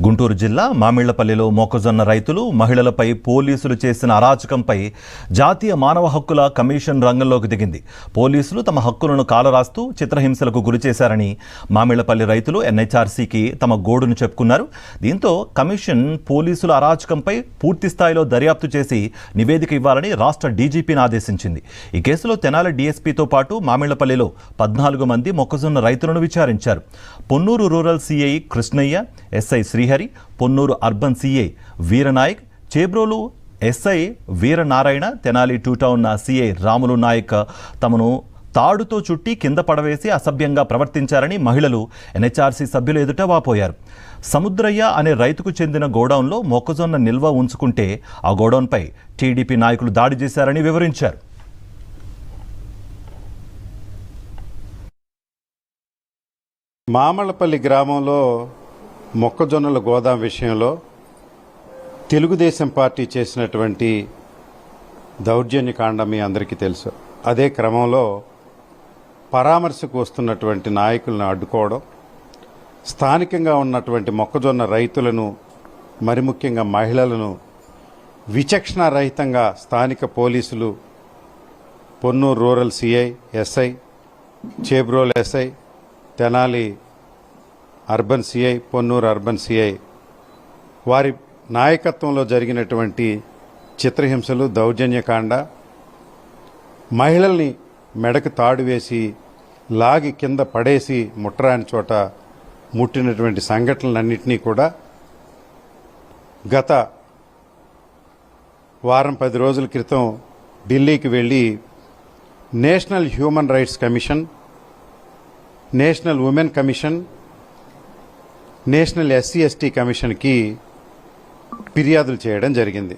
గుంటూరు జిల్లా మామిళ్లపల్లిలో మొక్కజొన్న రైతులు మహిళలపై పోలీసులు చేసిన అరాచకంపై జాతీయ మానవ హక్కుల కమిషన్ రంగంలోకి దిగింది. పోలీసులు తమ హక్కులను కాలరాస్తూ చిత్రహింసలకు గురిచేశారని మామిళ్లపల్లి రైతులు ఎన్హెచ్ఆర్సీకి తమ గోడును చెప్పుకున్నారు. దీంతో కమిషన్ పోలీసుల అరాచకంపై పూర్తి స్థాయిలో దర్యాప్తు చేసి నివేదిక ఇవ్వాలని రాష్ట్ర డీజీపీని ఆదేశించింది. ఈ కేసులో తెనాలి డీఎస్పీతో పాటు మామిళ్లపల్లిలో 14 మంది మొక్కజొన్న రైతులను విచారించారు. Ponnuru rural CI Krishnaiah, SI Srihari, Ponnuru urban CI Veeranayak, Chebrolu SI Veeranarayana, Tenali 2 town CI Ramulu Nayak తమను తాడుతో చుట్టి కింద పడవేసి అసభ్యంగా ప్రవర్తించారని మహిళలు ఎన్హెచ్ఆర్సీ సభ్యులు ఎదుట వాపోయారు. సముద్రయ్య అనే రైతుకు చెందిన గోడౌన్లో మొక్కజొన్న నిల్వ ఉంచుకుంటే ఆ గోడౌన్పై టీడీపీ నాయకులు దాడి చేశారని వివరించారు. మామిళ్లపల్లి గ్రామంలో మొక్కజొన్నల గోదాం విషయంలో తెలుగుదేశం పార్టీ చేసినటువంటి దౌర్జన్యకాండ మీ అందరికీ తెలుసు. అదే క్రమంలో పరామర్శకు వస్తున్నటువంటి నాయకులను అడ్డుకోవడం, స్థానికంగా ఉన్నటువంటి మొక్కజొన్న రైతులను, మరి ముఖ్యంగా మహిళలను విచక్షణారహితంగా స్థానిక పోలీసులు, Ponnuru rural CI, SI, Chebrolu SI, Tenali urban CI, Ponnuru urban CI వారి నాయకత్వంలో జరిగినటువంటి చిత్రహింసలు, దౌర్జన్యకాండ, మహిళల్ని మెడకు తాడు వేసి లాగి కింద పడేసి ముట్టరాని చోట ముట్టినటువంటి సంఘటనలన్నింటినీ కూడా గత వారం 10 రోజుల క్రితం ఢిల్లీకి వెళ్ళి national human rights commission, national women commission, national SC ST కమిషన్కి ఫిర్యాదులు చేయడం జరిగింది.